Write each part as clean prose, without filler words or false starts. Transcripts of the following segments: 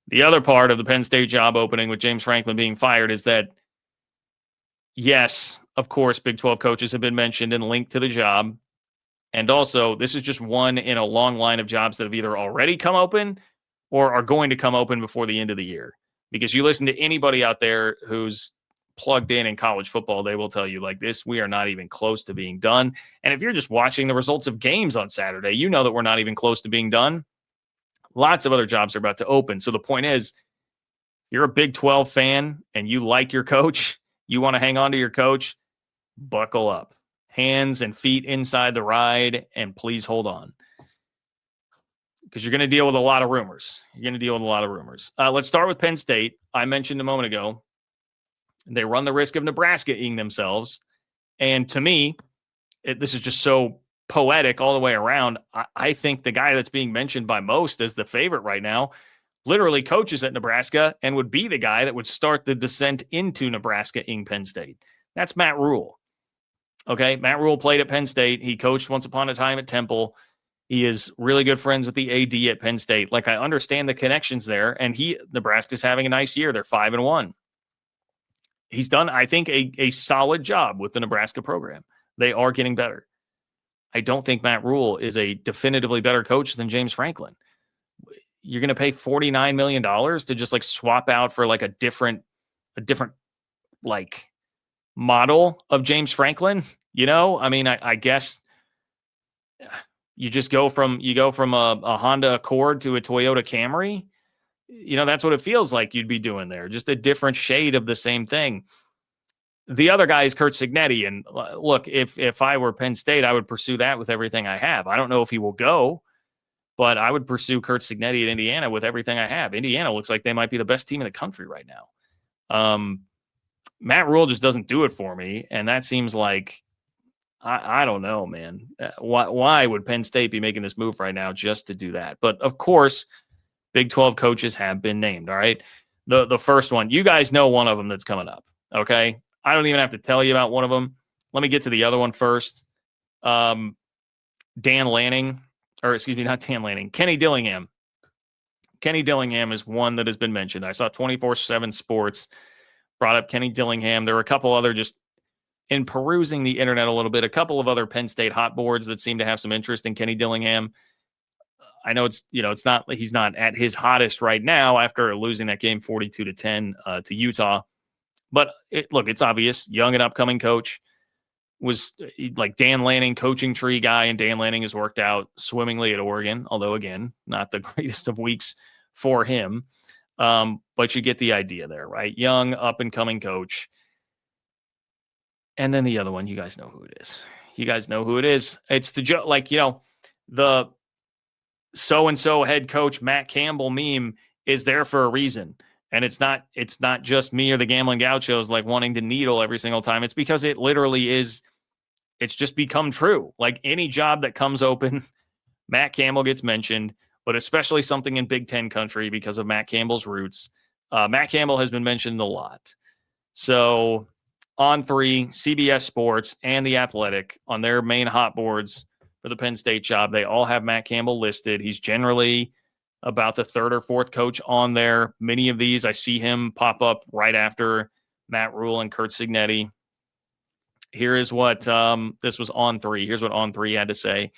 The other part of the Penn State job opening with James Franklin being fired is that, yes, of course, Big 12 coaches have been mentioned and linked to the job. And also, this is just one in a long line of jobs that have either already come open or are going to come open before the end of the year. Because you listen to anybody out there who's plugged in college football, they will tell you like this, we are not even close to being done. And if you're just watching the results of games on Saturday, you know that we're not even close to being done. Lots of other jobs are about to open. So the point is, you're a Big 12 fan and you like your coach, you want to hang on to your coach, buckle up. Hands and feet inside the ride, and please hold on. Because you're going to deal with a lot of rumors. Let's start with Penn State. I mentioned a moment ago, they run the risk of Nebraska-ing themselves. And to me, this is just so poetic all the way around. I think the guy that's being mentioned by most as the favorite right now literally coaches at Nebraska and would be the guy that would start the descent into Nebraska-ing Penn State. That's Matt Rule. Okay, Matt Rule played at Penn State. He coached once upon a time at Temple. He is really good friends with the AD at Penn State. Like, I understand the connections there, and Nebraska's having a nice year. They're 5-1. He's done, I think, a solid job with the Nebraska program. They are getting better. I don't think Matt Rule is a definitively better coach than James Franklin. You're going to pay $49 million to just like swap out for like a different like model of James Franklin, you know? I mean, I guess you just go from a Honda Accord to a Toyota Camry. You know, that's what it feels like you'd be doing there. Just a different shade of the same thing. The other guy is Kurtz. And look, if I were Penn State, I would pursue that with everything I have. I don't know if he will go, but I would pursue Kurtz at Indiana with everything I have. Indiana looks like they might be the best team in the country right now. Matt Rule just doesn't do it for me, and that seems like I don't know, man. Why would Penn State be making this move right now just to do that? But of course, Big 12 coaches have been named. All right, the first one, you guys know one of them that's coming up. Okay, I don't even have to tell you about one of them. Let me get to the other one first. Dan Lanning, or excuse me, not Dan Lanning, Kenny Dillingham. Kenny Dillingham is one that has been mentioned. I saw 24/7 Sports brought up Kenny Dillingham. There were a couple other, just in perusing the internet a little bit, a couple of other Penn State hot boards that seem to have some interest in Kenny Dillingham. I know he's not at his hottest right now after losing that game 42-10 to Utah. But it's obvious, young and upcoming coach, was like Dan Lanning, coaching tree guy, and Dan Lanning has worked out swimmingly at Oregon, although again, not the greatest of weeks for him. But you get the idea there, right? Young, up-and-coming coach. And then the other one, you guys know who it is. It's the so-and-so head coach Matt Campbell meme is there for a reason. And it's not just me or the Gambling Gauchos like wanting to needle every single time. It's because it literally is, it's just become true. Like any job that comes open, Matt Campbell gets mentioned, but especially something in Big Ten country because of Matt Campbell's roots. Matt Campbell has been mentioned a lot. So on 3, CBS Sports and The Athletic, on their main hot boards for the Penn State job, they all have Matt Campbell listed. He's generally about the 3rd or 4th coach on there. Many of these, I see him pop up right after Matt Rule and Kurtz. Here is what this was on 3. Here's what on 3 had to say.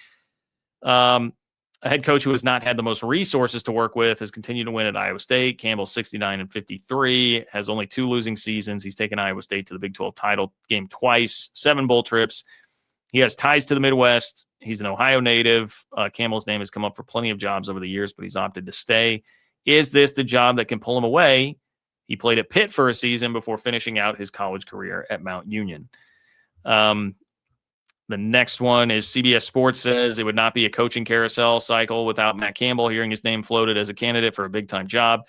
A head coach who has not had the most resources to work with has continued to win at Iowa State. Campbell's 69-53, has only 2 losing seasons. He's taken Iowa State to the Big 12 title game twice, 7 bowl trips. He has ties to the Midwest. He's an Ohio native. Campbell's name has come up for plenty of jobs over the years, but he's opted to stay. Is this the job that can pull him away? He played at Pitt for a season before finishing out his college career at Mount Union. The next one is CBS Sports says it would not be a coaching carousel cycle without Matt Campbell hearing his name floated as a candidate for a big-time job.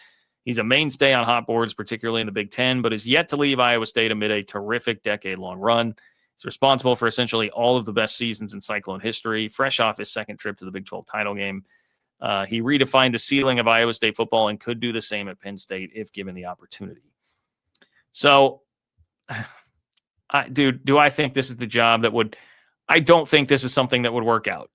He's a mainstay on hot boards, particularly in the Big Ten, but is yet to leave Iowa State amid a terrific decade-long run. He's responsible for essentially all of the best seasons in Cyclone history, fresh off his second trip to the Big 12 title game. He redefined the ceiling of Iowa State football and could do the same at Penn State if given the opportunity. So, do I think this is the job that would... I don't think this is something that would work out.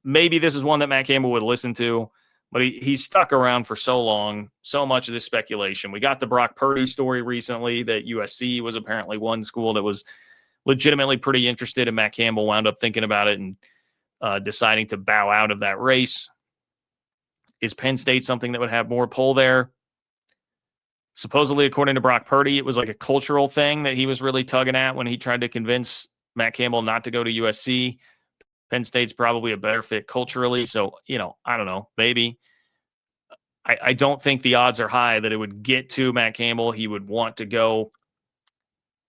Maybe this is one that Matt Campbell would listen to, But he's stuck around for so long, so much of this speculation. We got the Brock Purdy story recently that USC was apparently one school that was legitimately pretty interested, and Matt Campbell wound up thinking about it and deciding to bow out of that race. Is Penn State something that would have more pull there? Supposedly, according to Brock Purdy, it was like a cultural thing that he was really tugging at when he tried to convince Matt Campbell not to go to USC. Penn State's probably a better fit culturally. So, I don't know, maybe. I don't think the odds are high that it would get to Matt Campbell. He would want to go,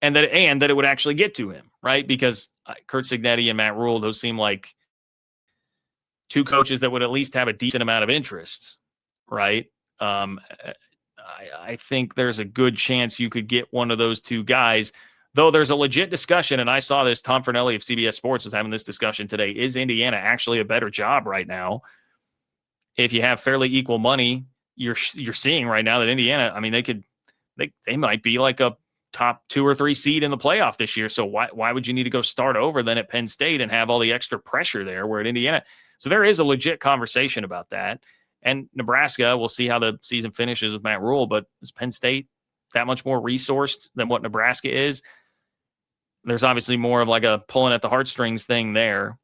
and that it would actually get to him, right? Because Kurtz and Matt Rule, those seem like two coaches that would at least have a decent amount of interests, right? I think there's a good chance you could get one of those two guys, though there's a legit discussion, and I saw this. Tom Fornelli of CBS Sports was having this discussion today. Is Indiana actually a better job right now? If you have fairly equal money, you're seeing right now that Indiana, I mean, they might be like a top 2 or 3 seed in the playoff this year. So why would you need to go start over then at Penn State and have all the extra pressure there where at Indiana? So there is a legit conversation about that. And Nebraska, we'll see how the season finishes with Matt Rule, but is Penn State that much more resourced than what Nebraska is? There's obviously more of like a pulling at the heartstrings thing there.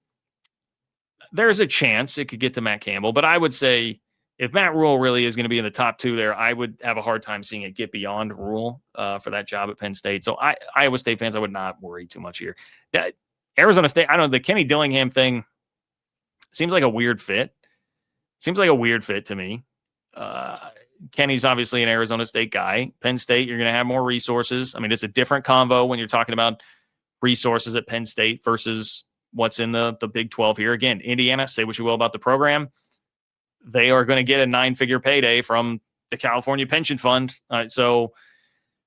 There's a chance it could get to Matt Campbell, but I would say if Matt Rule really is going to be in the top 2 there, I would have a hard time seeing it get beyond Rule for that job at Penn State. So Iowa State fans, I would not worry too much here. Arizona State, I don't know, the Kenny Dillingham thing seems like a weird fit. Seems like a weird fit to me. Kenny's obviously an Arizona State guy. Penn State, you're going to have more resources. I mean, it's a different convo when you're talking about resources at Penn State versus what's in the Big 12 here. Again, Indiana, say what you will about the program. They are going to get a 9-figure payday from the California Pension Fund. So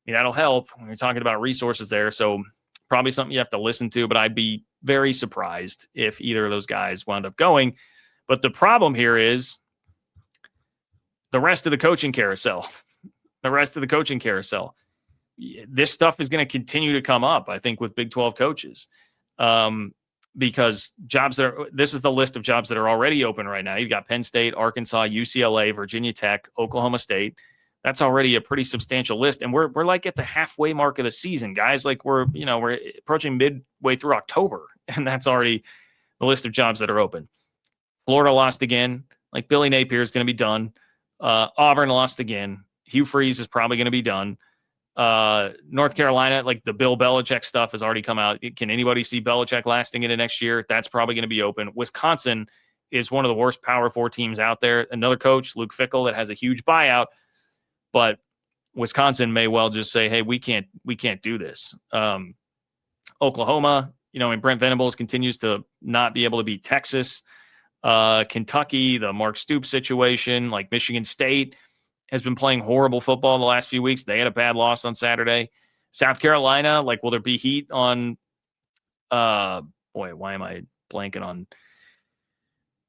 that'll help when you're talking about resources there. So probably something you have to listen to, but I'd be very surprised if either of those guys wound up going. But the problem here is the rest of the coaching carousel. This stuff is going to continue to come up, I think, with Big 12 coaches. Because this is the list of jobs that are already open right now. You've got Penn State, Arkansas, UCLA, Virginia Tech, Oklahoma State. That's already a pretty substantial list. And we're like at the halfway mark of the season, guys. Like we're approaching midway through October, and that's already the list of jobs that are open. Florida lost again. Like Billy Napier is going to be done. Auburn lost again. Hugh Freeze is probably going to be done. North Carolina, like the Bill Belichick stuff has already come out. Can anybody see Belichick lasting into next year? That's probably going to be open. Wisconsin is one of the worst Power 4 teams out there. Another coach, Luke Fickell, that has a huge buyout, but Wisconsin may well just say, hey, we can't do this. Oklahoma, and Brent Venables continues to not be able to beat Texas. Kentucky, the Mark Stoops situation, like Michigan State has been playing horrible football the last few weeks. They had a bad loss on Saturday. South Carolina, like, will there be heat on why am I blanking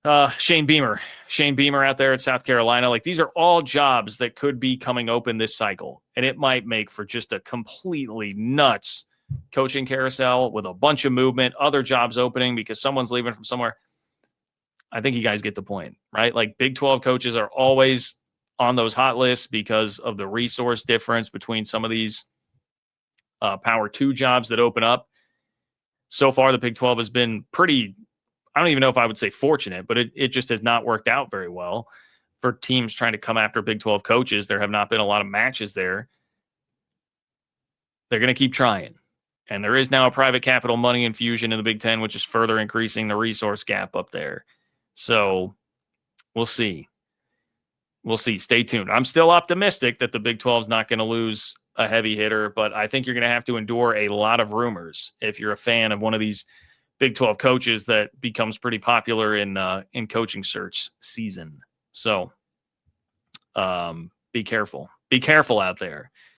on Shane Beamer? Shane Beamer out there at South Carolina. Like, these are all jobs that could be coming open this cycle. And it might make for just a completely nuts coaching carousel with a bunch of movement, other jobs opening because someone's leaving from somewhere. I think you guys get the point, right? Like Big 12 coaches are always on those hot lists because of the resource difference between some of these Power 2 jobs that open up. So far, the Big 12 has been pretty, I don't even know if I would say fortunate, but it just has not worked out very well for teams trying to come after Big 12 coaches. There have not been a lot of matches there. They're going to keep trying. And there is now a private capital money infusion in the Big 10, which is further increasing the resource gap up there. So we'll see. We'll see. Stay tuned. I'm still optimistic that the Big 12 is not going to lose a heavy hitter, but I think you're going to have to endure a lot of rumors if you're a fan of one of these Big 12 coaches that becomes pretty popular in coaching search season. So be careful. Be careful out there.